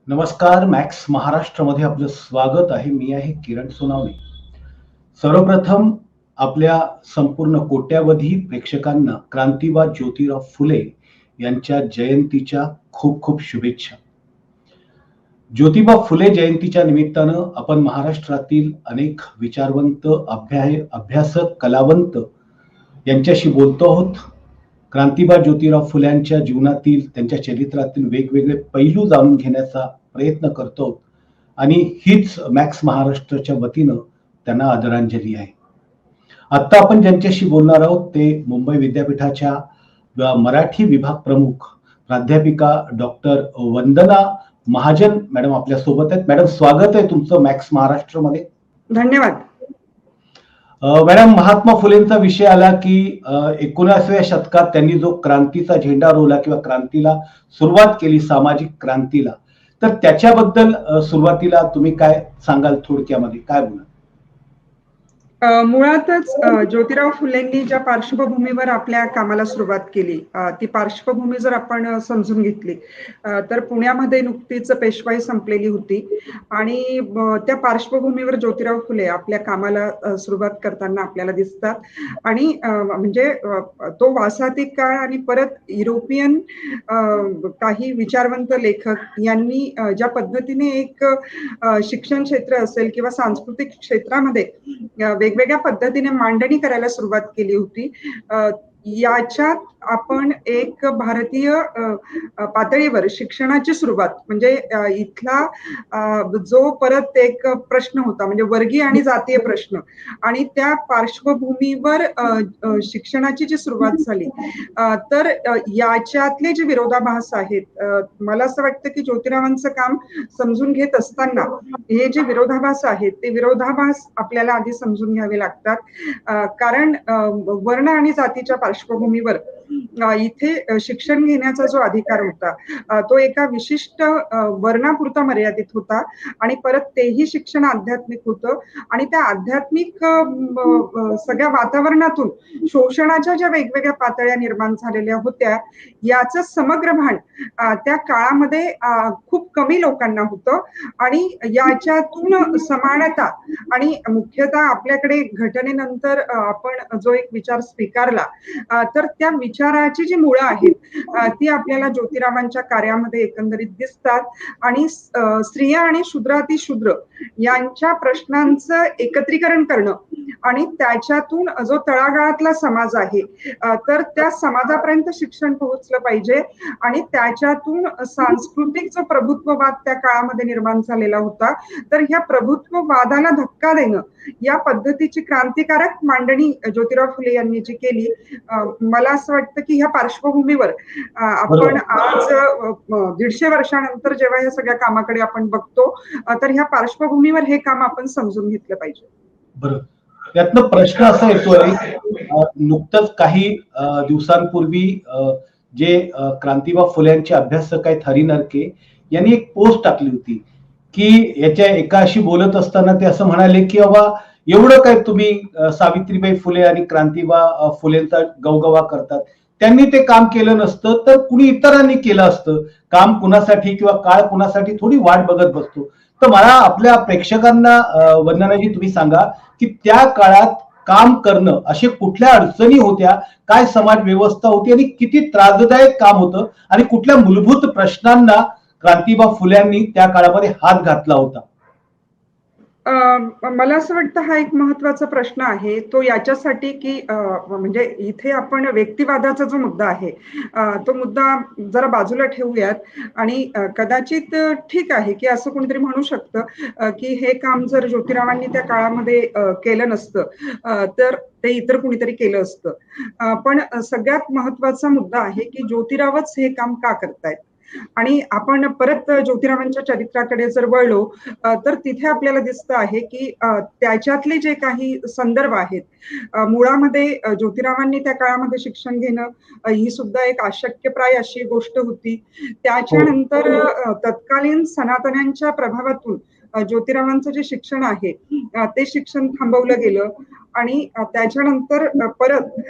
नमस्कार. मॅक्स महाराष्ट्रामध्ये आपलं स्वागत आहे. मी आहे किरण सोनावणे. सर्वप्रथम आपल्या संपूर्ण कोट्यावधी प्रेक्षकांना क्रांतीबा ज्योतिराव फुले यांच्या जयंतीच्या खूप खूप शुभेच्छा. ज्योतिबा फुले जयंतीच्या निमित्तानं आपण महाराष्ट्रातील अनेक विचारवंत, अभ्यासक, कलावंत यांच्याशी बोलतो आहोत. क्रांतीबा ज्योतिराव फुल्यांच्या जीवनातील, त्यांच्या चरित्रातील वेगवेगळे पैलू जाणून घेण्याचा प्रयत्न करतो आणि हीच मॅक्स महाराष्ट्राच्या वतीनं त्यांना आदरांजली आहे. आता आपण ज्यांच्याशी बोलणार आहोत ते मुंबई विद्यापीठाच्या मराठी विभाग प्रमुख प्राध्यापिका डॉक्टर वंदना महाजन मॅडम आपल्या सोबत आहेत. मॅडम, स्वागत आहे तुमचं मॅक्स महाराष्ट्रमध्ये. धन्यवाद. मॅडम, महात्मा फुलेंचा विषय आला की 19व्या शतकात त्यांनी जो क्रांतीचा झेंडा रोवला किंवा क्रांतीला सुरुवात केली, सामाजिक क्रांतीला, तर त्याच्याबद्दल सुरुवातीला तुम्ही काय सांगाल, थोडक्यामध्ये काय बोला? मुळातच ज्योतिराव फुलेंनी ज्या पार्श्वभूमीवर आपल्या कामाला सुरुवात केली, ती पार्श्वभूमी जर आपण समजून घेतली तर पुण्यामध्ये नुकतीच पेशवाई संपलेली होती आणि त्या पार्श्वभूमीवर ज्योतिराव फुले आपल्या कामाला सुरुवात करताना आपल्याला दिसतात. आणि म्हणजे तो वासातिक काळ आणि परत युरोपियन काही विचारवंत लेखक यांनी ज्या पद्धतीने एक शिक्षण क्षेत्र असेल किंवा सांस्कृतिक क्षेत्रामध्ये वेगवेगळ्या पद्धतीने मांडणी करायला सुरुवात केली होती, याच्यात आपण एक भारतीय पातळीवर शिक्षणाची सुरुवात म्हणजे इथला जो परत एक प्रश्न होता म्हणजे वर्गीय आणि जातीय प्रश्न आणि त्या पार्श्वभूमीवर शिक्षणाची जी सुरुवात झाली, तर याच्यातले जे विरोधाभास आहेत, मला असं वाटतं की ज्योतिरावांचं काम समजून घेत असताना हे जे विरोधाभास आहेत ते विरोधाभास आपल्याला आधी समजून घ्यावे लागतात. कारण वर्ण आणि जातीच्या पार्श्वभूमीवर इथे शिक्षण घेण्याचा जो अधिकार होता तो एका विशिष्ट वर्णापुरता मर्यादित होता आणि परत तेही शिक्षण आध्यात्मिक होतं आणि त्या आध्यात्मिक सगळ्या वातावरणातून शोषणाच्या ज्या वेगवेगळ्या पातळ्या निर्माण झालेल्या होत्या याचं समग्र भान त्या काळामध्ये खूप कमी लोकांना होतं आणि याच्यातून समानता आणि मुख्यतः आपल्याकडे घटनेनंतर आपण जो एक विचार स्वीकारला, तर त्या विचाराची जी मुळं आहेत ती आपल्याला ज्योतिरावांच्या कार्यामध्ये एकंदरीत दिसतात आणि स्त्रिया आणि शूद्रातिशूद्र यांच्या प्रश्नांचं एकत्रीकरण करणं आणि त्याच्यातून जो तळागाळातला समाज आहे तर त्या समाजापर्यंत शिक्षण पोहोचलं पाहिजे आणि त्याच्यातून सांस्कृतिक जो प्रभुत्ववाद त्या काळामध्ये निर्माण झालेला होता, तर ह्या प्रभुत्ववादाला धक्का देणं या पद्धतीची क्रांतिकारक मांडणी ज्योतिराव फुले यांनी जी केली, मला असं वाटतं की ह्या पार्श्वभूमीवर आपण आज 150 वर्षानंतर जेव्हा या सगळ्या कामाकडे आपण बघतो, तर ह्या पार्श्वभूमीवर हे काम आपण समजून घेतलं पाहिजे. बरोबर. त्यातनं प्रश्न असा येतोय, नुकतंच काही दिवसांपूर्वी जे क्रांतीबा फुल्यांचे अभ्यासक आहेत हरी नरके यांनी एक पोस्ट टाकली होती की याच्या एकाशी बोलत असताना ते असं म्हणाले की बाबा एवढं काय तुम्ही सावित्रीबाई फुले आणि क्रांतीबा फुलेंचा गवगवा करतात, त्यांनी ते काम केलं नसतं तर कुणी इतरांनी केलं असतं. काम कुणासाठी किंवा काळ कुणासाठी थोडी वाट बघत बसतो. तर मला आपल्या प्रेक्षकांना वंदनाजी तुम्ही सांगा की त्या काळात काम करणं असे कुठल्या अडचणी होत्या, काय समाज व्यवस्था होती आणि किती त्रासदायक काम होतं आणि कुठल्या मूलभूत प्रश्नांना क्रांतीबा फुल्यांनी त्या काळामध्ये हात घातला होता? मला असं वाटतं हा एक महत्वाचा प्रश्न आहे. तो याच्यासाठी की म्हणजे इथे आपण व्यक्तिवादाचा जो मुद्दा आहे तो मुद्दा जरा बाजूला ठेवूयात आणि कदाचित ठीक आहे की असं कोणीतरी म्हणू शकतं की हे काम जर ज्योतिरावांनी त्या काळामध्ये केलं नसतं तर ते इतर कुणीतरी केलं असतं. पण सगळ्यात महत्वाचा मुद्दा आहे की ज्योतिरावच हे काम का करतायत आणि आपण परत ज्योतिरावांच्या चरित्राकडे जर वळलो तर तिथे आपल्याला दिसतं आहे की त्याच्यातले जे काही संदर्भ आहेत, मुळामध्ये ज्योतिरावांनी त्या काळामध्ये शिक्षण घेणं ही सुद्धा एक अशक्यप्राय अशी गोष्ट होती. त्याच्यानंतर तत्कालीन सनातन्यांच्या प्रभावातून ज्योतिरावांचं जे शिक्षण आहे ते शिक्षण थांबवलं गेलं आणि त्याच्यानंतर परत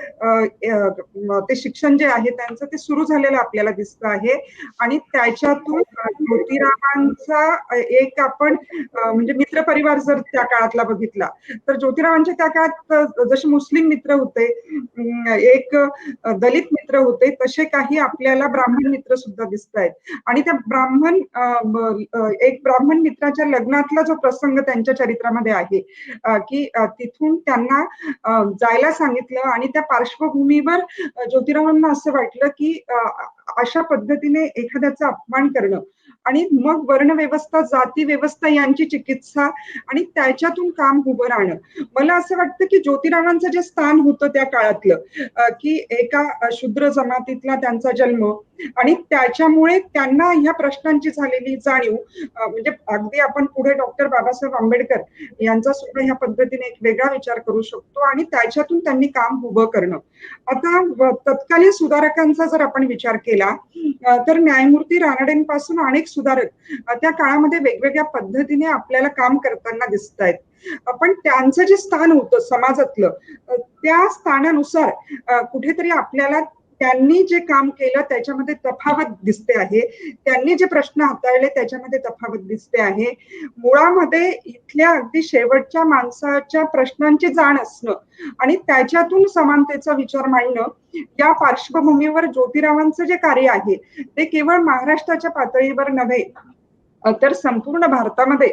ते शिक्षण जे आहे त्यांचं ते सुरू झालेलं आपल्याला दिसतं आहे. आणि त्याच्यातून ज्योतिरावांचा एक आपण म्हणजे मित्रपरिवार जर त्या काळातला बघितला तर ज्योतिरावांच्या त्या काळात जसे मुस्लिम मित्र होते, एक दलित मित्र होते, तसे काही आपल्याला ब्राह्मण मित्र सुद्धा दिसत आहेत. आणि त्या एक ब्राह्मण मित्राच्या लग्नातला जो प्रसंग त्यांच्या चरित्रामध्ये आहे की तिथून त्यांना जायला सांगितलं आणि त्या पार्श्वभूमीवर ज्योतिरावांना असं वाटलं की अशा पद्धतीने एखाद्याचा अपमान करणं आणि मग वर्णव्यवस्था, जाती व्यवस्था यांची चिकित्सा आणि त्याच्यातून काम उभं राहणं. मला असं वाटतं की ज्योतिरावांचं जे स्थान होतं त्या काळातलं की एका शूद्र जमातीतला त्यांचा जन्म आणि त्याच्यामुळे त्यांना ह्या प्रश्नांची झालेली जाणीव, म्हणजे अगदी आपण पुढे डॉक्टर बाबासाहेब आंबेडकर यांचा सुद्धा ह्या पद्धतीने एक वेगळा विचार करू शकतो आणि त्याच्यातून त्यांनी काम उभं करणं. आता तत्कालीन सुधारकांचा जर आपण विचार केला तर न्यायमूर्ती रानडेंपासून अनेक सुधारक त्या काळामध्ये वेगवेगळ्या पद्धतीने आपल्याला काम करताना दिसत आहेत. पण त्यांचं जे स्थान होतं समाजातलं त्या स्थानानुसार कुठेतरी आपल्याला त्यांनी जे काम केलं त्याच्यामध्ये तफावत दिसते आहे. त्यांनी जे प्रश्न हाताळले त्याच्यामध्ये तफावत दिसते आहे. मुळामध्ये इथल्या अगदी शेवटच्या माणसाच्या प्रश्नांची जाण असणं आणि त्याच्यातून समानतेचा विचार मांडणं या पार्श्वभूमीवर ज्योतिरावांचं जे कार्य आहे ते केवळ महाराष्ट्राच्या पातळीवर नव्हे तर संपूर्ण भारतामध्ये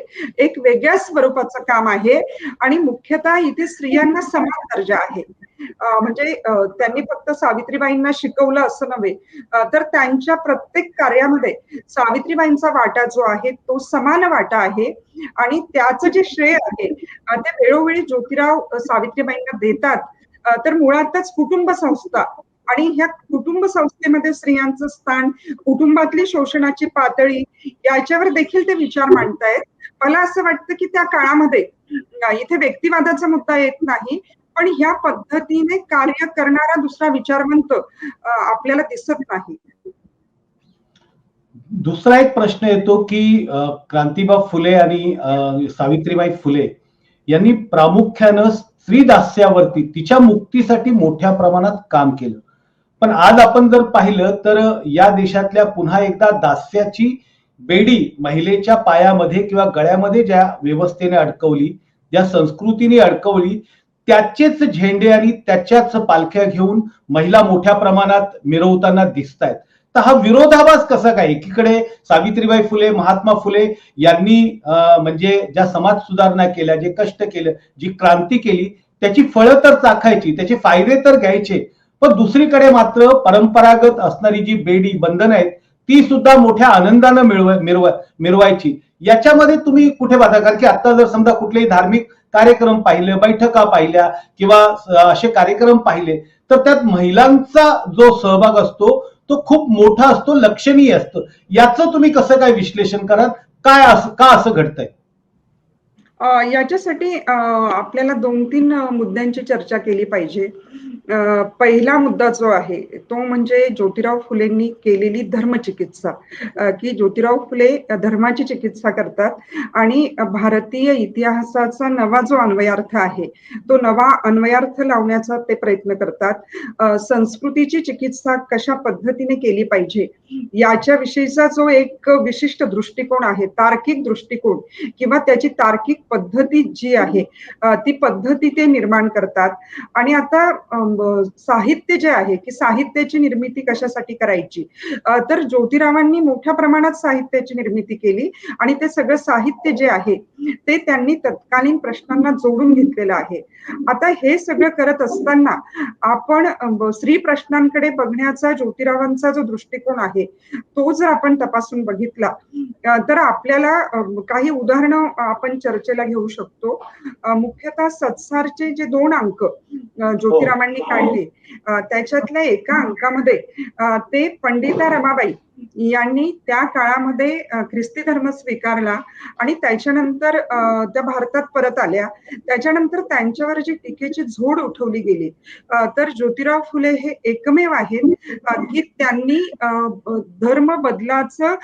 एक वेगळ्या स्वरूपाचं काम आहे. आणि मुख्यतः इथे स्त्रियांना समान दर्जा आहे. म्हणजे त्यांनी फक्त सावित्रीबाईंना शिकवलं असं नव्हे, तर त्यांच्या प्रत्येक कार्यामध्ये सावित्रीबाईंचा वाटा जो आहे तो समान वाटा आहे. आणि त्याचं जे श्रेय आहे ते वेळोवेळी ज्योतिराव सावित्रीबाईंना देतात. तर मुळातच कुटुंब संस्था आणि ह्या कुटुंब संस्थेमध्ये स्त्रियांचं स्थान, कुटुंबातली शोषणाची पातळी याच्यावर देखील ते विचार मांडतायत. मला असं वाटतं की त्या काळामध्ये इथे व्यक्तिवादाचा मुद्दा येत नाही, पण ह्या पद्धतीने कार्य करणारा दुसरा विचारवंत आपल्याला दिसत नाही. दुसरा एक प्रश्न येतो की क्रांतीबा फुले आणि सावित्रीबाई फुले यांनी प्रामुख्यानं स्त्री दास्यावरती, तिच्या मुक्तीसाठी मोठ्या प्रमाणात काम केलं. पण आज आपण जर पाहिलं तर या देशातल्या पुन्हा एकदा दास्याची बेडी महिलेच्या पायामध्ये किंवा गळ्यामध्ये ज्या व्यवस्थेने अडकवली, ज्या संस्कृतीने अडकवली, त्याचेच झेंडे आणि त्याच्याच पालख्या घेऊन महिला मोठ्या प्रमाणात मिरवताना दिसत आहेत. तर हा विरोधाभास कसा काय? एकीकडे सावित्रीबाई फुले, महात्मा फुले यांनी म्हणजे ज्या समाज सुधारणा केल्या, जे कष्ट केलं, जी क्रांती केली, त्याची फळं तर चाखायची, त्याचे फायदे तर घ्यायचे. पण दुसरीकडे मात्र परंपरागत असणारी जी बेडी बंधन आहेत ती सुद्धा मोठ्या आनंदानं मिरवायची. याच्यामध्ये तुम्ही कुठे बघता? कारण की आता जर समजा कुठलेही धार्मिक कार्यक्रम पाहिले, बैठका पाहिल्या किंवा असे कार्यक्रम पाहिले तर त्यात महिलांचा जो सहभाग असतो तो खूप मोठा असतो, लक्षणीय असतो. याचं तुम्ही कसं काय विश्लेषण कराल? काय का असं घडतंय? याच्यासाठी आपल्याला 2-3 मुद्द्यांची चर्चा केली पाहिजे. पहिला मुद्दा जो आहे तो म्हणजे ज्योतिराव फुलेंनी केलेली धर्मचिकित्सा, की ज्योतिराव फुले धर्माची चिकित्सा करतात आणि भारतीय इतिहासाचा नवा जो अन्वयार्थ आहे तो नवा अन्वयार्थ लावण्याचा ते प्रयत्न करतात. संस्कृतीची चिकित्सा कशा पद्धतीने केली पाहिजे याच्याविषयीचा जो एक विशिष्ट दृष्टिकोन आहे, तार्किक दृष्टिकोन किंवा त्याची तार्किक पद्धती जी आहे ती पद्धती ते निर्माण करतात. आणि आता साहित्य जे आहे की साहित्याची निर्मिती कशासाठी करायची, तर ज्योतिरावांनी मोठ्या प्रमाणात साहित्याची निर्मिती केली आणि ते सगळं साहित्य जे आहे ते त्यांनी तत्कालीन प्रश्नांना जोडून घेतलेलं आहे. आता हे सगळं करत असताना आपण स्त्री प्रश्नांकडे बघण्याचा ज्योतिरावांचा जो दृष्टिकोन आहे तो जर आपण तपासून बघितला तर आपल्याला काही उदाहरणं आपण चर्चेला घेऊ शकतो. मुख्यतः सत्सारचे जे 2 अंक ज्योतिरावांनी काढले त्याच्यातल्या एका अंकामध्ये ते पंडिता रमाबाई यांनी त्या काळामध्ये ख्रिस्ती धर्म स्वीकारला आणि त्याच्यानंतर त्या भारतात परत आल्या. त्याच्यानंतर त्यांच्यावर जी टीकेची झोड उठवली गेली तर ज्योतिराव फुले हे एकमेव आहेत की त्यांनी धर्म बदलाचं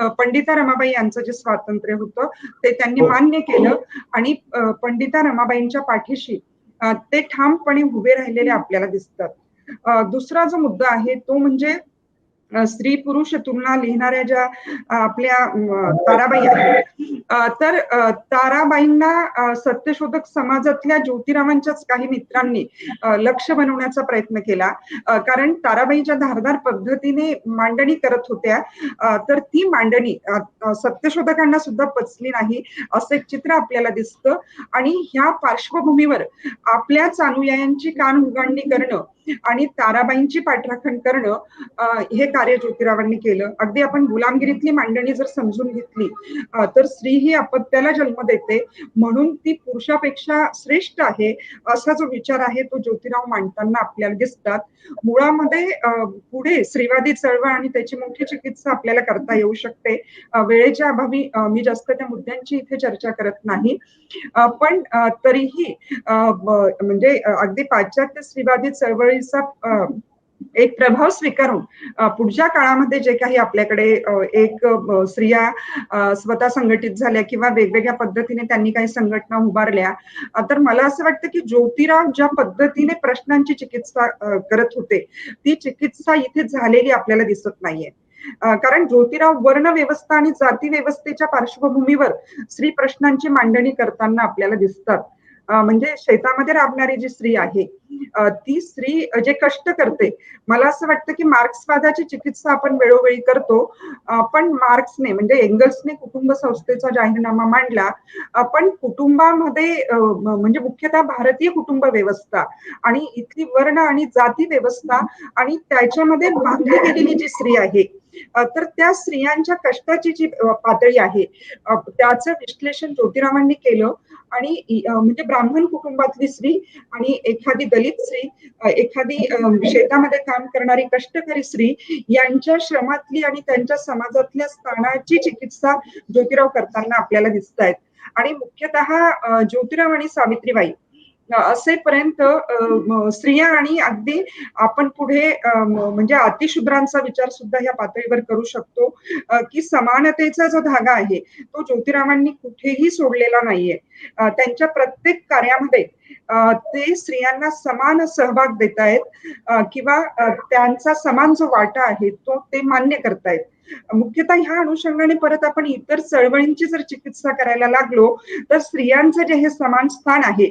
पंडिता रमाबाई यांचं जे स्वातंत्र्य होतं ते त्यांनी मान्य केलं आणि पंडिता रमाबाईंच्या पाठीशी ते ठामपणे उभे राहिलेले आपल्याला दिसतात. दुसरा जो मुद्दा आहे तो म्हणजे स्त्री पुरुष तुलना लिहिणाऱ्या ज्या आपल्या ताराबाई आहेत, तर ताराबाईंना सत्यशोधक समाजातल्या ज्योतिरावांच्याच काही मित्रांनी लक्ष बनवण्याचा प्रयत्न केला. कारण ताराबाई ज्या धारदार पद्धतीने मांडणी करत होत्या, तर ती मांडणी सत्यशोधकांना सुद्धा पचली नाही असं एक चित्र आपल्याला दिसतं. आणि ह्या पार्श्वभूमीवर आपल्याच अनुयायांची कान उघडणी करणं आणि ताराबाईंची पाठराखण करणं हे कार्य ज्योतिरावांनी केलं. अगदी आपण गुलामगिरीतली मांडणी जर समजून घेतली, तर स्त्री ही अपत्याला जन्म देते म्हणून ती पुरुषापेक्षा श्रेष्ठ आहे असा जो विचार आहे तो ज्योतिराव मांडताना आपल्याला दिसतात. मुळामध्ये पुढे स्त्रीवादी चळवळ आणि त्याची मोठी चिकित्सा आपल्याला करता येऊ शकते. वेळेच्या अभावी मी जास्त त्या मुद्द्यांची इथे चर्चा करत नाही. पण तरीही म्हणजे अगदी पाश्चात्य स्त्रीवादी चळवळीचा एक प्रभाव स्वीकारून पुढच्या काळामध्ये जे काही आपल्याकडे एक स्त्रिया स्वतः संघटित झाल्या किंवा वेगवेगळ्या पद्धतीने त्यांनी काही संघटना उभारल्या, तर मला असं वाटतं की ज्योतिराव ज्या पद्धतीने प्रश्नांची चिकित्सा करत होते ती चिकित्सा इथे झालेली आपल्याला दिसत नाहीये. कारण ज्योतिराव वर्ण व्यवस्था आणि जाती व्यवस्थेच्या पार्श्वभूमीवर स्त्री प्रश्नांची मांडणी करताना आपल्याला दिसतात. म्हणजे शेतामध्ये राबणारी जी स्त्री आहे, ती स्त्री जे कष्ट करते, मला असं वाटतं की मार्क्सवादाची चिकित्सा आपण वेळोवेळी करतो, पण मार्क्सने म्हणजे एंगल्सने कुटुंब संस्थेचा जाहीरनामा मांडला, पण कुटुंबामध्ये म्हणजे मुख्यतः भारतीय कुटुंब व्यवस्था आणि इथली वर्ण आणि जाती व्यवस्था आणि त्याच्यामध्ये बांधली गेलेली जी स्त्री आहे, तर त्या स्त्रियांच्या कष्टाची जी पातळी आहे त्याचं विश्लेषण ज्योतिरावांनी केलं. आणि म्हणजे ब्राह्मण कुटुंबातली स्त्री आणि एखादी दलित स्त्री, एखादी शेतामध्ये काम करणारी कष्टकरी स्त्री यांच्या श्रमातली आणि त्यांच्या समाजातल्या स्थानाची चिकित्सा ज्योतिराव करताना आपल्याला दिसत आहेत. आणि मुख्यतः ज्योतिराव आणि सावित्रीबाई असेपर्यंत स्त्रिया आणि अगदी आपण पुढे म्हणजे अतिशूद्रांचा विचार सुद्धा या पातळीवर करू शकतो, की समानतेचा जो धागा आहे तो ज्योतिरावांनी कुठेही सोडलेला नाहीये. त्यांच्या प्रत्येक कार्यामध्ये ते स्त्रियांना समान सहभाग देत आहेत किंवा त्यांचा समान जो वाटा आहे तो ते मान्य करतायत. मुख्यतः ह्या अनुषंगाने परत आपण इतर चळवळींची जर चिकित्सा करायला लागलो तर स्त्रियांचं जे हे समान स्थान आहे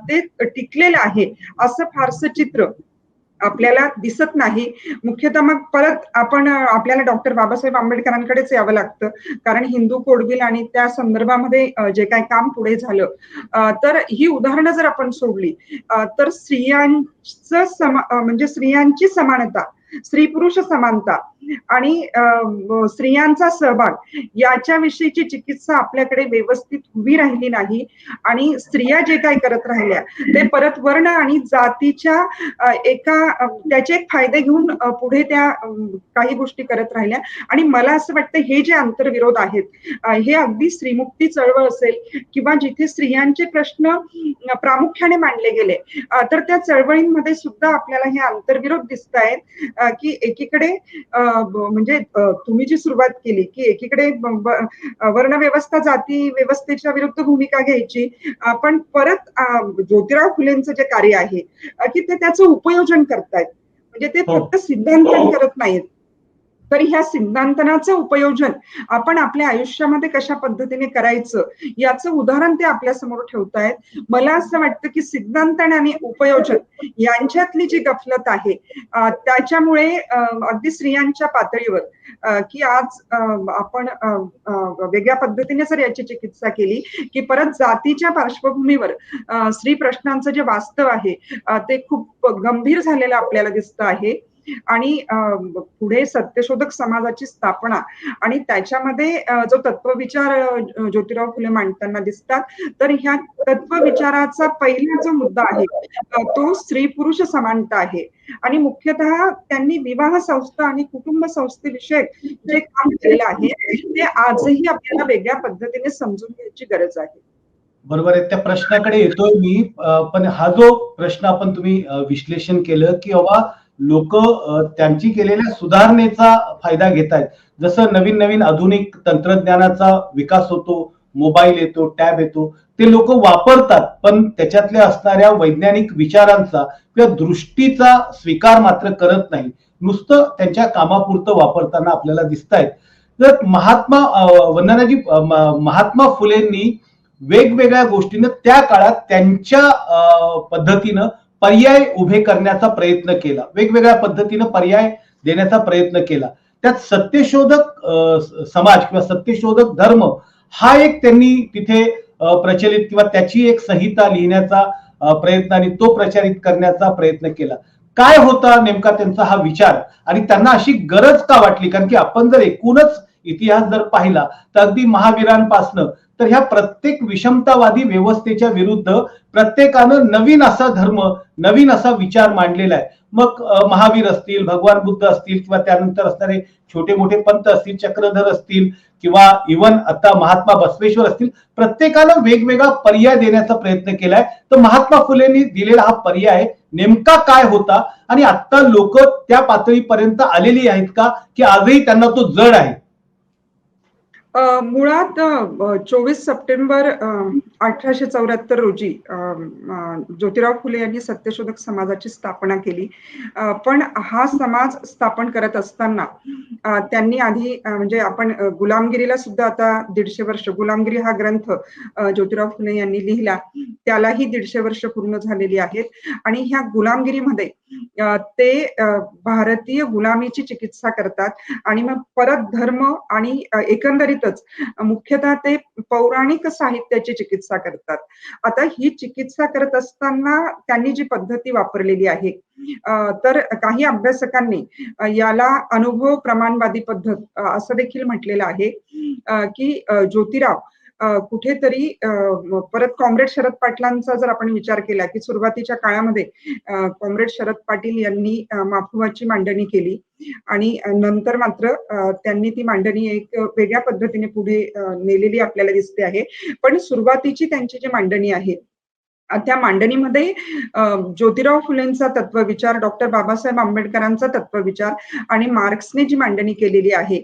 ते टिकलेलं आहे असं फारसं चित्र आपल्याला दिसत नाही. मुख्यतः मग परत आपण आपल्याला डॉक्टर बाबासाहेब आंबेडकरांकडेच यावं लागतं, कारण हिंदू कोडबिल आणि त्या संदर्भामध्ये जे काही काम पुढे झालं, तर ही उदाहरणं जर आपण सोडली तर स्त्रियांचं म्हणजे स्त्रियांची समानता, स्त्री पुरुष समानता आणि स्त्रियांचा सहभाग याच्याविषयीची चिकित्सा आपल्याकडे व्यवस्थित उभी राहिली नाही. आणि स्त्रिया जे काही करत राहिल्या ते परत वर्ण आणि जातीच्या त्याचे एक फायदे घेऊन पुढे त्या काही गोष्टी करत राहिल्या. आणि मला असं वाटतं हे जे आंतरविरोध आहेत हे अगदी स्त्रीमुक्ती चळवळ असेल किंवा जिथे स्त्रियांचे प्रश्न प्रामुख्याने मांडले गेले, तर त्या चळवळींमध्ये सुद्धा आपल्याला हे आंतरविरोध दिसत आहेत. की एकीकडे म्हणजे तुम्ही जी सुरुवात केली की एकीकडे वर्णव्यवस्था जाती व्यवस्थेच्या विरुद्ध भूमिका घ्यायची, पण परत ज्योतिराव फुलेंचं जे कार्य आहे की ते त्याचं उपयोजन करतायत, म्हणजे ते फक्त सिद्धांतन करत नाहीत, तर ह्या सिद्धांतनाचं उपयोजन आपण आपल्या आयुष्यामध्ये कशा पद्धतीने करायचं याचं उदाहरण ते आपल्या समोर ठेवतायत. मला असं वाटतं की सिद्धांतन आणि उपयोजन यांच्यातली जी गफलत आहे त्याच्यामुळे अगदी स्त्रियांच्या पातळीवर की आज आपण वेगळ्या पद्धतीने जर याची चिकित्सा केली की परत जातीच्या पार्श्वभूमीवर स्त्री प्रश्नांचं जे वास्तव आहे ते खूप गंभीर झालेलं आपल्याला दिसतं आहे. आणि पुढे सत्यशोधक समाजाची स्थापना आणि त्याच्यामध्ये जो तत्वविचार ज्योतिराव फुले मांडताना दिसतात, तर ह्या तत्वविचाराचा पहिला जो मुद्दा आहे तो स्त्री पुरुष समानता आहे. आणि मुख्यतः त्यांनी विवाह संस्था आणि कुटुंब संस्थेविषयक जे काम केलेलं आहे ते आजही आपल्याला वेगळ्या पद्धतीने समजून घ्यायची गरज आहे. बरोबर आहे, त्या प्रश्नाकडे येतोय मी. पण हा जो प्रश्न आपण तुम्ही विश्लेषण केलं की बाबा लोक त्यांची केलेल्या सुधारणेचा फायदा घेत आहेत, जसं नवीन नवीन आधुनिक तंत्रज्ञानाचा विकास होतो मोबाईल येतो, टॅब येतो, ते लोक वापरतात, पण त्याच्यातल्या असणाऱ्या वैज्ञानिक विचारांचा किंवा दृष्टीचा स्वीकार मात्र करत नाही. नुसतं त्यांच्या कामापुरतं वापरताना आपल्याला दिसत आहेत. तर वंदनाजी, महात्मा फुलेंनी वेगवेगळ्या गोष्टीनं त्या काळात त्यांच्या पद्धतीनं पर्याय उभे करण्याचा प्रयत्न केला, वेगवेगळ्या पद्धतीनं पर्याय देण्याचा प्रयत्न केला. त्यात सत्यशोधक समाज किंवा सत्यशोधक धर्म हा एक त्यांनी तिथे प्रचलित किंवा त्याची एक संहिता लिहिण्याचा प्रयत्न आणि तो प्रचारित करण्याचा प्रयत्न केला. काय होता नेमका त्यांचा हा विचार आणि त्यांना अशी गरज का वाटली? कारण की आपण जर एकूणच इतिहास जर पाहिला तर अगदी महावीरांपासनं तर ह्या प्रत्येक विषमतावादी व्यवस्थेच्या विरुद्ध प्रत्येकानं नवीन असा धर्म, नवीन असा विचार मांडलेला आहे. मग महावीर असतील, भगवान बुद्ध असतील किंवा त्यानंतर असणारे छोटे मोठे पंत असतील, चक्रधर असतील किंवा इव्हन आता महात्मा बसवेश्वर असतील, प्रत्येकानं वेगवेगळा पर्याय देण्याचा प्रयत्न केलाय. तर महात्मा फुलेंनी दिलेला हा पर्याय नेमका काय होता आणि आता लोक त्या पातळीपर्यंत आलेली आहेत का, की आजही त्यांना तो जड आहे? मुळात 24 सप्टेंबर 1874 रोजी ज्योतिराव फुले यांनी सत्यशोधक समाजाची स्थापना केली. पण हा समाज स्थापन करत असताना त्यांनी आधी म्हणजे आपण गुलामगिरीला सुद्धा आता 150 वर्ष, गुलामगिरी हा ग्रंथ ज्योतिराव फुले यांनी लिहिला, त्यालाही 150 वर्ष पूर्ण झालेली आहेत. आणि ह्या गुलामगिरीमध्ये ते भारतीय गुलामीची चिकित्सा करतात आणि मग परत धर्म आणि एकंदरीतच मुख्यतः ते पौराणिक साहित्याची चिकित्सा करतात. आता ही चिकित्सा करत असताना त्यांनी जी पद्धती वापरलेली आहे, तर काही अभ्यासकांनी याला अनुभव प्रमाणवादी पद्धत असं देखील म्हटलेलं आहे, की ज्योतिराव कुठेतरी परत कॉम्रेड शरद पाटलांचा जर आपण विचार केला, की सुरुवातीच्या काळामध्ये कॉम्रेड शरद पाटील यांनी माफुवाची मांडणी केली आणि नंतर मात्र त्यांनी ती मांडणी एक वेगळ्या पद्धतीने पुढे नेलेली आपल्याला दिसते आहे. पण सुरुवातीची त्यांची जी मांडणी आहे, त्या मांडणीमध्ये ज्योतिराव फुलेंचा तत्वविचार, डॉक्टर बाबासाहेब आंबेडकरांचा तत्वविचार आणि मार्क्सने जी मांडणी केलेली आहे,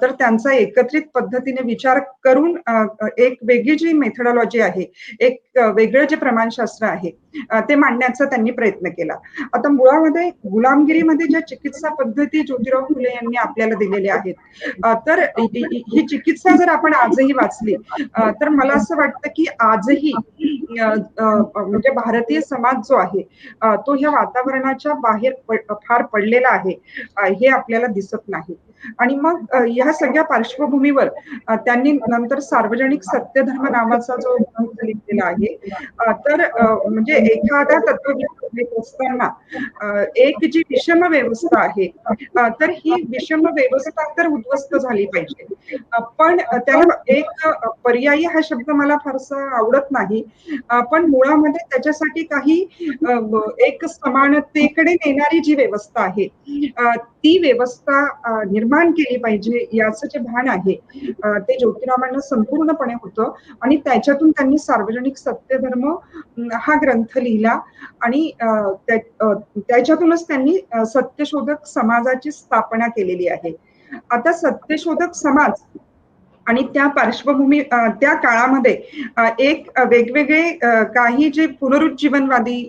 तर त्यांचा एकत्रित पद्धतीने विचार करून एक वेगळी जी मेथडॉलॉजी आहे, एक वेगळं जे प्रमाणशास्त्र आहे, ते मांडण्याचा त्यांनी प्रयत्न केला. आता मुळामध्ये गुलामगिरीमध्ये ज्या चिकित्सा पद्धती ज्योतिराव फुले यांनी आपल्याला दिलेल्या आहेत, तर ही चिकित्सा जर आपण आजही वाचली, तर मला असं वाटतं की आजही म्हणजे भारतीय समाज जो आहे, तो ह्या वातावरणाच्या बाहेर फार पडलेला आहे, हे आपल्याला दिसत नाही. आणि मग ह्या सगळ्या पार्श्वभूमीवर त्यांनी नंतर सार्वजनिक सत्यधर्म नावाचा जो ग्रंथ लिहिलेला आहे, तर म्हणजे एखादा तत्वविचार लिहित असताना एक जी विषम व्यवस्था आहे, तर ही विषम व्यवस्था तर उद्ध्वस्त झाली पाहिजे. पण त्याला एक पर्यायी हा शब्द मला फारसा आवडत नाही, पण मुळामध्ये त्याच्यासाठी काही एक समानतेकडे नेणारी जी व्यवस्था आहे, ती व्यवस्था निर्माण केली पाहिजे याचं जे भान आहे, ते ज्योतिरावांना संपूर्णपणे होतं आणि त्याच्यातून त्यांनी सार्वजनिक सत्यधर्म हा ग्रंथ लिहिला आणि त्याच्यातूनच त्यांनी सत्यशोधक समाजाची स्थापना केलेली आहे. आता सत्यशोधक समाज आणि त्या पार्श्वभूमी त्या काळामध्ये एक वेगवेगळे काही जे पुनरुज्जीवनवादी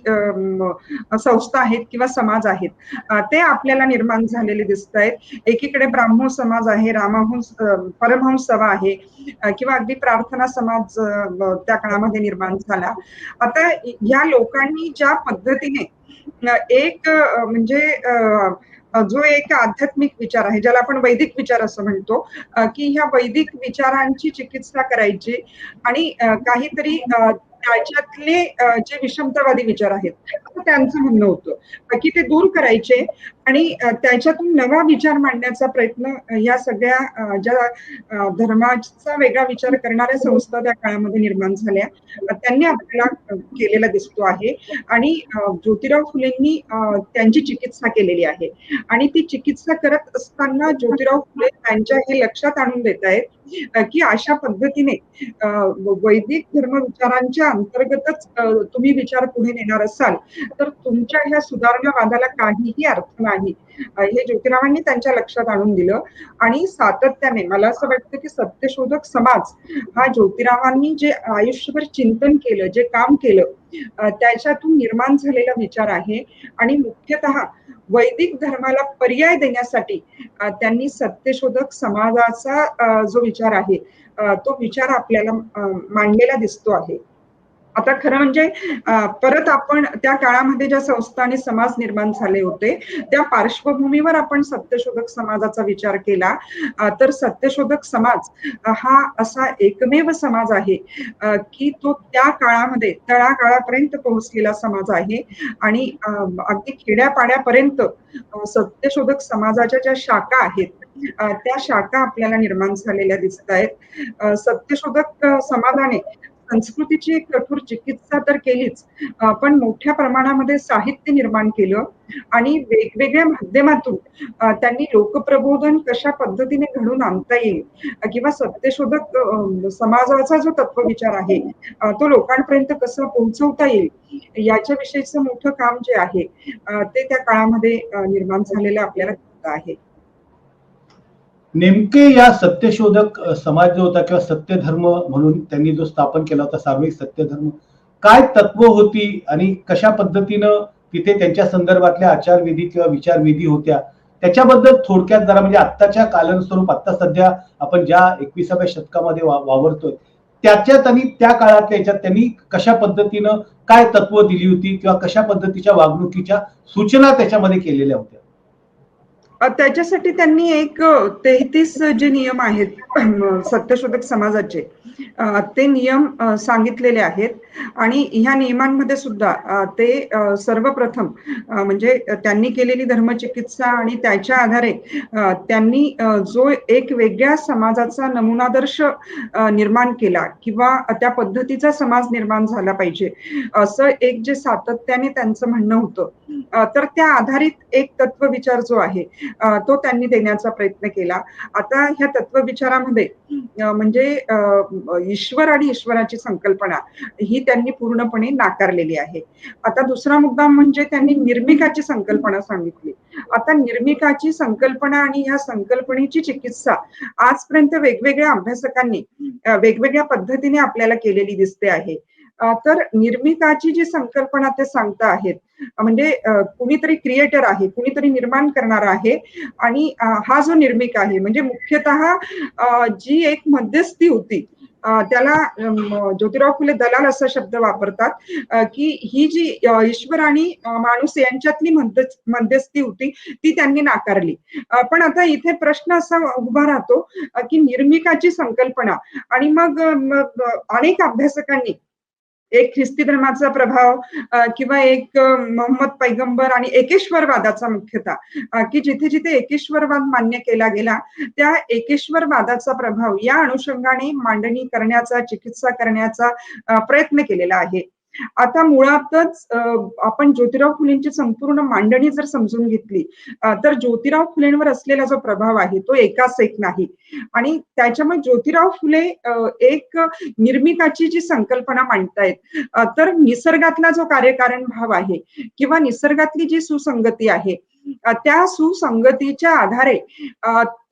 संस्था आहेत किंवा समाज आहेत, ते आपल्याला निर्माण झालेले दिसत आहेत. एकीकडे ब्राह्मो समाज आहे, रामहंस परमहंस सभा आहे, किंवा अगदी प्रार्थना समाज त्या काळामध्ये निर्माण झाला. आता या लोकांनी ज्या पद्धतीने एक म्हणजे जो एक आध्यात्मिक विचार आहे, ज्याला आपण वैदिक विचार असं म्हणतो, की ह्या वैदिक विचारांची चिकित्सा करायची आणि काहीतरी त्याच्यातले जे विषमतावादी विचार आहेत, असं त्यांचं म्हणणं होतं, की ते दूर करायचे आणि त्याच्यातून नवा विचार मांडण्याचा प्रयत्न या सगळ्या ज्या धर्माचा वेगळा विचार करणाऱ्या संस्था त्या काळामध्ये निर्माण झाल्या, त्यांनी आपल्याला केलेला दिसतो आहे. आणि ज्योतिराव फुलेंनी त्यांची चिकित्सा केलेली आहे आणि ती चिकित्सा करत असताना ज्योतिराव फुले त्यांच्या हे लक्षात आणून देत आहेत, की अशा पद्धतीने वैदिक धर्मविचारांच्या अंतर्गतच तुम्ही विचार पुढे नेणार असाल, तर तुमच्या ह्या सुधारणावादाला काहीही अर्थ नाही. नाही, हे ज्योतिरावांनी त्यांच्या लक्षात आणून दिलं. आणि सातत्याने मला असं वाटतं की सत्यशोधक समाज हा ज्योतिरावांनी जे आयुष्यभर चिंतन केलं, जे काम केलं, त्याच्यातून निर्माण झालेला विचार आहे. आणि मुख्यतः वैदिक धर्माला पर्याय देण्यासाठी त्यांनी सत्यशोधक समाजाचा जो विचार आहे, तो विचार आपल्याला मांडलेला दिसतो आहे. आता खरं म्हणजे परत आपण त्या काळामध्ये ज्या संस्था आणि समाज निर्माण झाले होते, त्या पार्श्वभूमीवर आपण सत्यशोधक समाजाचा विचार केला, तर सत्यशोधक समाज हा असा एकमेव समाज आहे की तो त्या काळामध्ये तळागाळापर्यंत पोहोचलेला समाज आहे. आणि अगदी खेड्यापाड्यापर्यंत सत्यशोधक समाजाच्या ज्या शाखा आहेत, त्या शाखा आपल्याला निर्माण झालेल्या दिसत आहेत. सत्यशोधक समाजाने संस्कृतीची एक कठोर चिकित्सा तर केलीच, पण मोठ्या प्रमाणामध्ये साहित्य निर्माण केलं आणि वेगवेगळ्या माध्यमातून त्यांनी लोकप्रबोधन कशा पद्धतीने घडवून आणता येईल, किंवा सत्यशोधक समाजाचा जो तत्वविचार आहे तो लोकांपर्यंत कसं पोहोचवता येईल, याच्याविषयीचं मोठं काम जे आहे ते त्या काळामध्ये निर्माण झालेलं आपल्याला दिसत आहे. नेमके या सत्यशोधक समाज जो होता किंवा सत्यधर्म म्हणून त्यांनी जो स्थापन केला होता सार्वजनिक सत्यधर्म, काय तत्व होती आणि कशा पद्धतीनं तिथे त्यांच्या संदर्भातल्या आचारविधी किंवा विचारविधी होत्या, त्याच्याबद्दल थोडक्यात जरा, म्हणजे आत्ताच्या कालानुरूप आता सध्या आपण ज्या 21व्या शतकामध्ये वावरतोय त्याच्यात आणि त्या काळातल्या याच्यात त्यांनी कशा पद्धतीनं काय तत्व दिली होती किंवा कशा पद्धतीच्या वागणुकीच्या सूचना त्याच्यामध्ये केलेल्या होत्या? त्याच्यासाठी त्यांनी एक 33 जे नियम आहेत सत्यशोधक समाजाचे, ते नियम सांगितलेले आहेत. आणि ह्या नियमांमध्ये सुद्धा ते सर्वप्रथम म्हणजे त्यांनी केलेली धर्मचिकित्सा आणि त्याच्या आधारे त्यांनी जो एक वेगळ्या समाजाचा नमुनादर्श निर्माण केला, किंवा त्या पद्धतीचा समाज निर्माण झाला पाहिजे, असं एक जे सातत्याने त्यांचं म्हणणं होतं, तर त्या आधारित एक तत्वविचार जो आहे तो त्यांनी देण्याचा प्रयत्न केला. आता ह्या तत्वविचारामध्ये म्हणजे ईश्वर आणि ईश्वराची संकल्पना ही त्यांनी पूर्णपणे नाकारलेली आहे. आता दुसरा मुद्दा म्हणजे त्यांनी निर्मिकाची संकल्पना सांगितली. आता निर्मिकाची संकल्पना आणि ह्या संकल्पनेची चिकित्सा आजपर्यंत वेगवेगळ्या अभ्यासकांनी वेगवेगळ्या पद्धतीने आपल्याला केलेली दिसते आहे. तर निर्मिकाची जी संकल्पना ते सांगता आहेत, म्हणजे कुणीतरी क्रिएटर आहे, कुणीतरी निर्माण करणार आहे. आणि हा जो निर्मिक आहे म्हणजे मुख्यतः जी एक मध्यस्थी होती, त्याला ज्योतिराव फुले दलाल असा शब्द वापरतात, की ही जी ईश्वर आणि माणूस यांच्यातली मध्यस्थी होती ती त्यांनी नाकारली. पण आता इथे प्रश्न असा उभा राहतो की निर्मिकाची संकल्पना, आणि मग अनेक अभ्यासकांनी एक ख्रिस्ती धर्माचा प्रभाव, किंवा एक मोहम्मद पैगंबर आणि एकेश्वरवादाचा मुख्यतः, की जिथे जिथे एकेश्वरवाद मान्य केला गेला त्या एकेश्वरवादाचा प्रभाव या अनुषंगाने मांडणी करण्याचा, चिकित्सा करण्याचा प्रयत्न केलेला आहे. आता मुळातच आपण ज्योतिराव फुलेंची संपूर्ण मांडणी जर समजून घेतली, तर ज्योतिराव फुलेंवर असलेला जो प्रभाव आहे तो एकाच एक नाही. आणि त्याच्यामुळे ज्योतिराव फुले एक निर्मिकाची जी संकल्पना मांडतायत, तर निसर्गातला जो कार्यकारण भाव आहे किंवा निसर्गातली जी सुसंगती आहे, त्या सुसंगतीच्या आधारे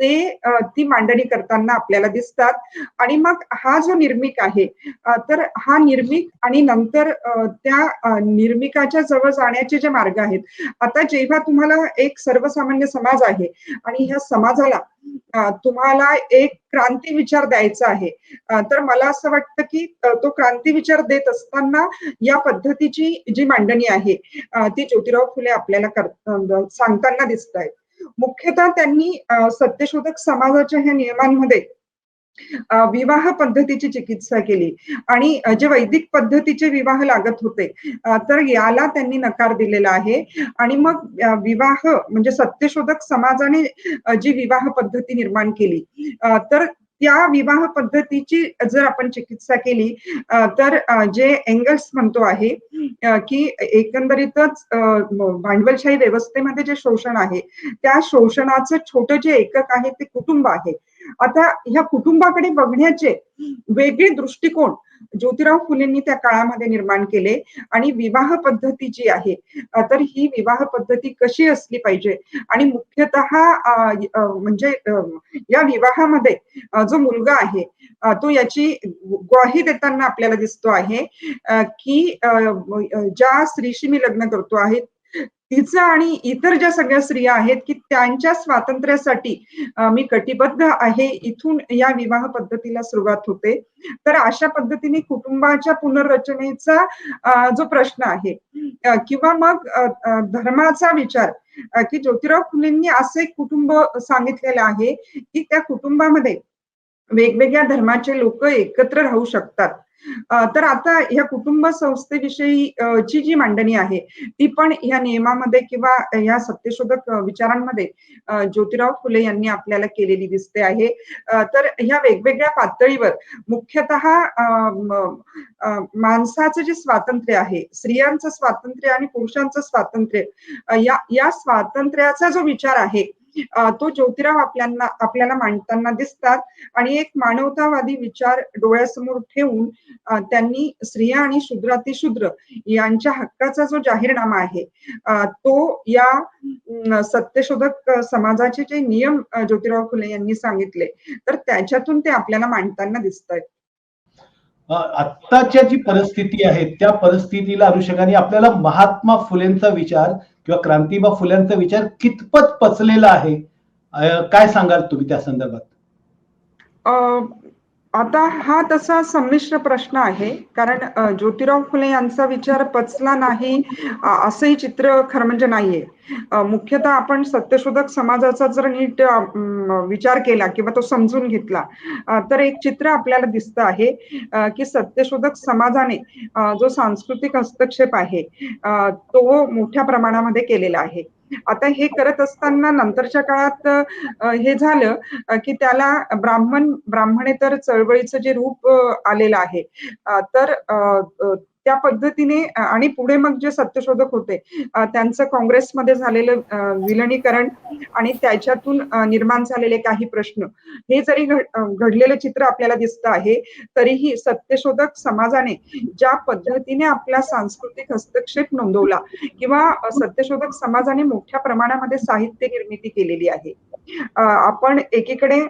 ते ती मांडणी करताना आपल्याला दिसतात. आणि मग हा जो निर्मिक आहे, तर हा निर्मिक आणि नंतर त्या निर्मिकाच्या जवळ जाण्याचे जे मार्ग आहेत. आता जेव्हा तुम्हाला एक सर्वसामान्य समाज आहे आणि ह्या समाजाला तुम्हाला एक क्रांती विचार द्यायचा आहे, तर मला असं वाटतं की तो क्रांती विचार देत असताना या पद्धतीची जी मांडणी आहे ती ज्योतिराव फुले आपल्याला सांगताना दिसत आहेत. मुख्यतः त्यांनी सत्यशोधक समाजाच्या ह्या नियमांमध्ये विवाह पद्धतीची चिकित्सा केली. आणि जे वैदिक पद्धतीचे विवाह लागत होते, तर याला त्यांनी नकार दिलेला आहे. आणि मग विवाह म्हणजे सत्यशोधक समाजाने जी विवाह पद्धती निर्माण केली, तर त्या विवाह पद्धतीची जर आपण चिकित्सा केली, तर जे एंगल्स म्हणतो आहे की एकंदरीतच भांडवलशाही व्यवस्थेमध्ये जे शोषण आहे त्या शोषणाचं छोटं जे एकक आहे ते कुटुंब आहे. आता ह्या कुटुंबाकडे बघण्याचे वेगळे दृष्टिकोन ज्योतिराव फुलेंनी त्या काळामध्ये निर्माण केले आणि विवाह पद्धती जी आहे, तर ही विवाह पद्धती कशी असली पाहिजे आणि मुख्यतः म्हणजे या विवाहामध्ये जो मुलगा आहे, तो याची ग्वाही देताना आपल्याला दिसतो आहे, की ज्या स्त्रीशी मी लग्न करतो आहे तिचं आणि इतर ज्या सगळ्या स्त्रिया आहेत, की त्यांच्या स्वातंत्र्यासाठी मी कटिबद्ध आहे. इथून या विवाह पद्धतीला सुरुवात होते. तर अशा पद्धतीने कुटुंबाच्या पुनर्रचनेचा जो प्रश्न आहे, किंवा मग धर्माचा विचार, की ज्योतिराव फुलेंनी असं एक कुटुंब सांगितलेलं आहे, की त्या कुटुंबामध्ये वेगवेगळ्या धर्माचे लोक एकत्र राहू शकतात. तर आता ह्या कुटुंब संस्थेविषयी ची जी मांडणी आहे, ती पण ह्या नियमामध्ये किंवा ह्या सत्यशोधक विचारांमध्ये ज्योतिराव फुले यांनी आपल्याला केलेली दिसते आहे. तर ह्या वेगवेगळ्या पातळीवर मुख्यतः माणसाचं जे स्वातंत्र्य आहे, स्त्रियांचं स्वातंत्र्य आणि पुरुषांचं स्वातंत्र्य, या या स्वातंत्र्याचा जो विचार आहे, तो ज्योतिराव आपल्याला मांडताना दिसतात आणि एक मानवतावादी विचार डोळ्यासमोर ठेवून त्यांनी स्त्रिया आणि शूद्रातिशूद्र यांच्या हक्काचा जो जाहीरनामा आहे, तो या सत्यशोधक समाजाचे जे नियम ज्योतिराव फुले यांनी सांगितले, तर त्याच्यातून ते आपल्याला मांडताना दिसत आहेत. आत्ताच्या जी परिस्थिती आहे त्या परिस्थितीला अनुषंगाने आपल्याला महात्मा फुलेंचा विचार किंवा क्रांतीबा फुल्यांचा विचार कितपत पचलेला आहे, काय सांगाल तुम्ही त्या संदर्भात? आता हा तसा संमिश्र प्रश्न आहे. कारण ज्योतिराव फुले यांचा विचार पचला नाही, असंही चित्र खरं म्हणजे नाहीये. मुख्यतः आपण सत्यशोधक समाजाचा जर नीट विचार केला किंवा तो समजून घेतला, तर एक चित्र आपल्याला दिसतं आहे, की सत्यशोधक समाजाने जो सांस्कृतिक हस्तक्षेप आहे, तो मोठ्या प्रमाणामध्ये केलेला आहे. आता हे करत असताना नंतरच्या काळात हे झालं, की त्याला ब्राह्मणेतर चळवळीचं जे रूप आलेलं आहे, तर त्या पद्धतीने आणि पुढे मग जे सत्यशोधक होते, त्यांचं काँग्रेसमध्ये झालेलं विलिनीकरण आणि त्याच्यातून निर्माण झालेले काही प्रश्न, हे जरी घडलेलं चित्र आपल्याला दिसतं आहे, तरीही सत्यशोधक समाजाने ज्या पद्धतीने आपला सांस्कृतिक हस्तक्षेप नोंदवला किंवा सत्यशोधक समाजाने मोठ्या प्रमाणामध्ये साहित्य निर्मिती केलेली आहे. आपण एकीकडे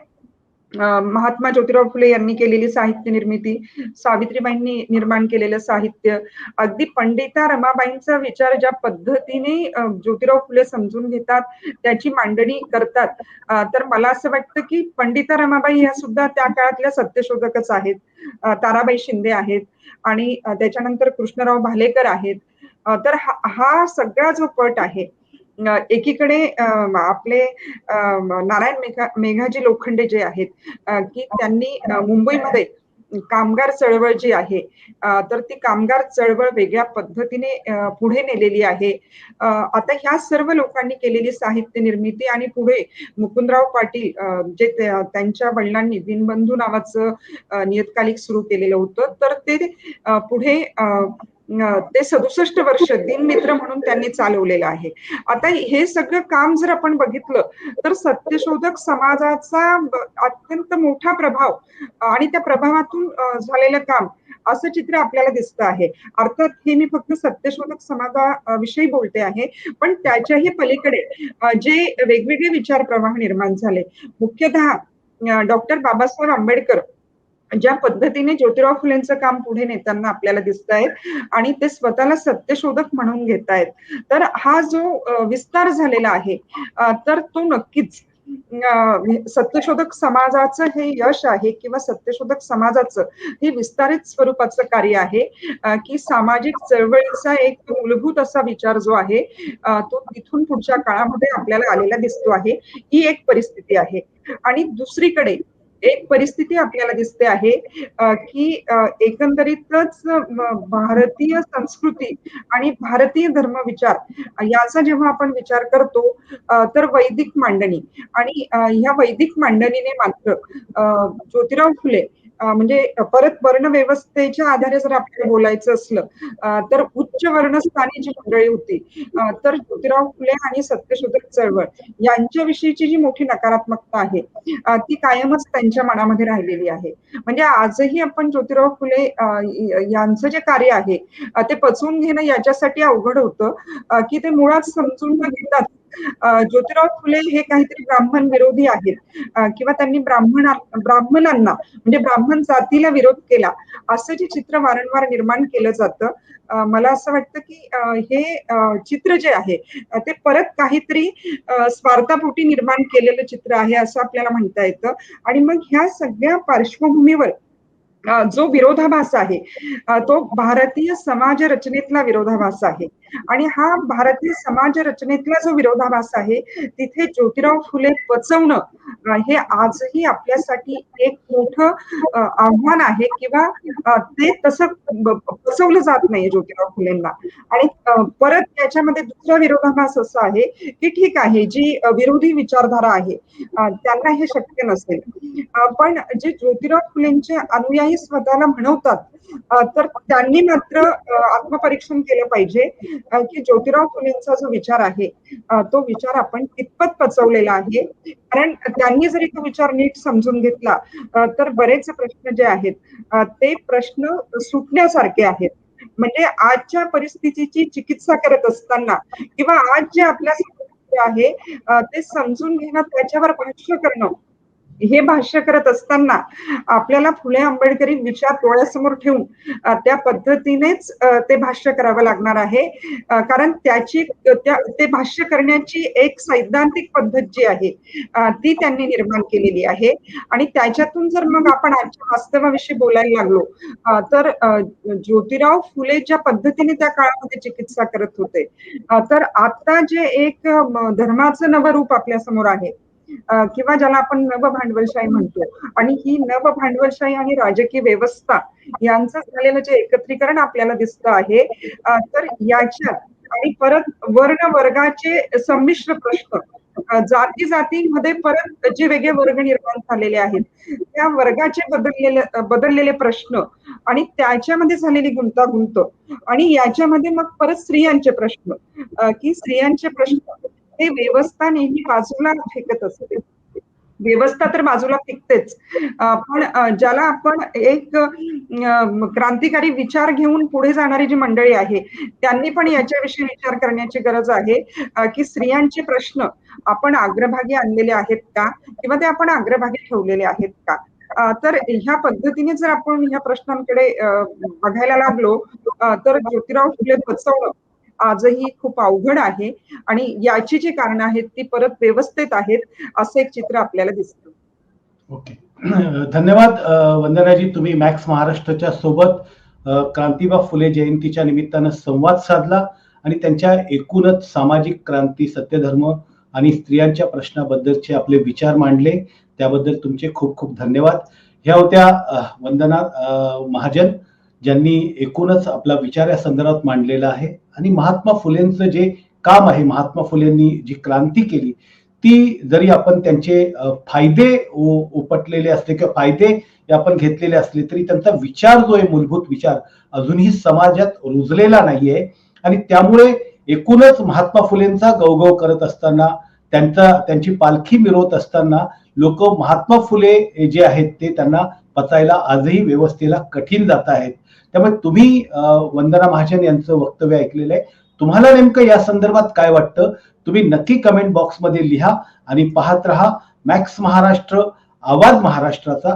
महात्मा ज्योतिराव फुले यांनी केलेली साहित्य निर्मिती, सावित्रीबाईंनी निर्माण केलेलं साहित्य, अगदी पंडिता रमाबाईंचा विचार ज्या पद्धतीने ज्योतिराव फुले समजून घेतात, त्याची मांडणी करतात, तर मला असं वाटतं की पंडिता रमाबाई ह्या सुद्धा त्या काळातल्या सत्यशोधकच आहेत. ताराबाई शिंदे आहेत आणि त्याच्यानंतर कृष्णराव भालेकर आहेत. तर हा सगळा जो पट आहे, एकीकडे आपले नारायण मेघाजी लोखंडे जे आहेत, की त्यांनी मुंबईमध्ये कामगार चळवळ जी आहे, तर ती कामगार चळवळ वेगळ्या पद्धतीने पुढे नेलेली आहे. आता ह्या सर्व लोकांनी केलेली साहित्य निर्मिती आणि पुढे मुकुंदराव पाटील, जे त्यांच्या वडिलांनी दिनबंधू नावाचं नियतकालिक सुरू केलेलं होतं, तर ते पुढे ते 67 वर्ष दिनमित्र म्हणून त्यांनी चालवलेलं आहे. आता हे सगळं काम जर आपण बघितलं, तर सत्यशोधक समाजाचा अत्यंत मोठा प्रभाव आणि त्या प्रभावातून झालेलं काम, असं चित्र आपल्याला दिसतं आहे. अर्थात हे मी फक्त सत्यशोधक समाजाविषयी बोलते आहे, पण त्याच्याही पलीकडे जे वेगवेगळे विचार प्रवाह निर्माण झाले, मुख्यतः डॉक्टर बाबासाहेब आंबेडकर ज्या पद्धतीने ज्योतिराव फुलेंचं काम पुढे नेताना आपल्याला दिसतायत आणि ते स्वतःला सत्यशोधक म्हणून घेतायत. तर हा जो विस्तार झालेला आहे, तर तो नक्कीच सत्यशोधक समाजाचं हे यश आहे किंवा सत्यशोधक समाजाचं हे विस्तारित स्वरूपाचं कार्य आहे, की सामाजिक चळवळीचा एक मूलभूत असा विचार जो आहे, तो तिथून पुढच्या काळामध्ये आपल्याला आलेला दिसतो आहे. ही एक परिस्थिती आहे. आणि दुसरीकडे एक परिस्थिती आपल्याला दिसते आहे, की एकंदरीतच भारतीय संस्कृती आणि भारतीय धर्मविचार याचा जेव्हा आपण विचार करतो, तर वैदिक मांडणी आणि ह्या वैदिक मांडणीने मात्र ज्योतिराव फुले म्हणजे परत वर्ण व्यवस्थेच्या आधारे जर आपल्याला बोलायचं असलं तर उच्च वर्णस्थानी जी मंडळी होती तर ज्योतिराव फुले आणि सत्यशोधक चळवळ यांच्याविषयीची जी मोठी नकारात्मकता आहे ती कायमच त्यांच्या मनामध्ये राहिलेली आहे. म्हणजे आजही आपण ज्योतिराव फुले यांचं जे कार्य आहे ते पचवून घेणं याच्यासाठी अवघड होतं की ते मुळात समजून न घेतात ज्योतिराव फुले हे काहीतरी ब्राह्मण विरोधी आहेत किंवा त्यांनी ब्राह्मणांना म्हणजे ब्राह्मण जातीला विरोध केला असं जे चित्र वारंवार निर्माण केलं जातं मला असं वाटतं की हे चित्र जे आहे ते परत काहीतरी स्वार्थापोटी निर्माण केलेलं चित्र आहे असं आपल्याला म्हणता येतं. आणि मग ह्या सगळ्या पार्श्वभूमीवर जो विरोधाभास आहे तो भारतीय समाज रचनेतला विरोधाभास आहे. आणि हा भारतीय समाज रचनेतला जो विरोधाभास आहे तिथे ज्योतिराव फुले पचवणं हे आजही आपल्यासाठी एक मोठं आव्हान आहे किंवा ते तसं पचवलं जात नाही ज्योतिराव फुलेंना. आणि परत त्याच्यामध्ये दुसरा विरोधाभास असा आहे की ठीक आहे जी विरोधी विचारधारा आहे त्यांना हे शक्य नसेल पण जे ज्योतिराव फुलेंचे अनुयायी स्वतःला म्हणवतात तर त्यांनी मात्र आत्मपरीक्षण केलं पाहिजे की ज्योतिराव फुलेंचा जो विचार आहे तो विचार आपण कितपत पचवलेला आहे. कारण त्यांनी जरी तो विचार नीट समजून घेतला तर बरेच प्रश्न जे आहेत ते प्रश्न सुटण्यासारखे आहेत. म्हणजे आजच्या परिस्थितीची चिकित्सा करत असताना किंवा आज जे आपल्या समोर आहे ते समजून घेणं त्याच्यावर भाष्य करणं हे भाष्य करत असताना आपल्याला फुले आंबेडकरी विचार डोळ्यासमोर ठेवून त्या पद्धतीनेच ते भाष्य करावं लागणार आहे कारण ते भाष्य करण्याची एक सैद्धांतिक पद्धत जी आहे ती त्यांनी निर्माण केलेली आहे. आणि त्याच्यातून जर मग आपण आजच्या वास्तवाविषयी बोलायला लागलो तर ज्योतिराव फुले ज्या पद्धतीने त्या काळामध्ये चिकित्सा करत होते तर आता जे एक धर्माचं नवरूप आपल्या समोर आहे किंवा ज्याला आपण नव भांडवलशाही म्हणतो आणि ही नव भांडवलशाही आणि राजकीय व्यवस्था यांचं झालेलं जे एकत्रीकरण आपल्याला दिसतं आहे तर याच्यात आणि परत वर्ण वर्गाचे संमिश्र प्रश्न जाती जातीमध्ये परत जे वेगळे वर्ग निर्माण झालेले आहेत त्या वर्गाचे बदललेले प्रश्न आणि त्याच्यामध्ये झालेली गुंतागुंत आणि याच्यामध्ये मग परत स्त्रियांचे प्रश्न की स्त्रियांचे प्रश्न हे व्यवस्था नेहमी बाजूला फेकत असते. व्यवस्था तर बाजूला फेकतेच पण ज्याला आपण एक क्रांतिकारी विचार घेऊन पुढे जाणारी जी मंडळी आहे त्यांनी पण याच्याविषयी विचार करण्याची गरज आहे की स्त्रियांचे प्रश्न आपण अग्रभागी आणलेले आहेत का किंवा ते आपण अग्रभागी ठेवलेले आहेत का. तर ह्या पद्धतीने जर आपण ह्या प्रश्नांकडे बघायला लागलो तर ज्योतिराव फुले पचवणं आजही खूप अवघड आहे आणि याची जी कारणं आहेत ती परत व्यवस्थेत आहेत असं एक चित्र आपल्याला दिसतं. ओके धन्यवाद वंदनाजी. तुम्ही मॅक्स महाराष्ट्राच्या सोबत क्रांतीबा फुले जयंतीच्या निमित्तानं संवाद साधला आणि त्यांच्या एकूणच सामाजिक क्रांती सत्यधर्म आणि स्त्रियांच्या प्रश्नाबद्दलचे आपले विचार मांडले त्याबद्दल तुमचे खूप खूप धन्यवाद. ह्या होत्या वंदना महाजन ज्यांनी एकूणच आपला विचार या संदर्भात मांडलेला आहे आणि महात्मा फुलेंचं जे काम आहे महात्मा फुलेंनी जी क्रांती केली ती जरी आपण त्यांचे फायदे उपटलेले असले किंवा फायदे आपण घेतलेले असले तरी त्यांचा विचार जो आहे मूलभूत विचार अजूनही समाजात रुजलेला नाहीये आणि त्यामुळे एकूणच महात्मा फुलेंचा गौगव करत असताना त्यांची पालखी मिरवत असताना लोक महात्मा फुले जे आहेत ते त्यांना पचायला आजही व्यवस्थेला कठीण जात आहेत. त्यामुळे तुम्ही वंदना महाजन यांचं वक्तव्य ऐकलेलं आहे. तुम्हाला नेमकं या संदर्भात काय वाटतं तुम्ही नक्की कमेंट बॉक्समध्ये लिहा आणि पाहत रहा मॅक्स महाराष्ट्र, आवाज महाराष्ट्राचा.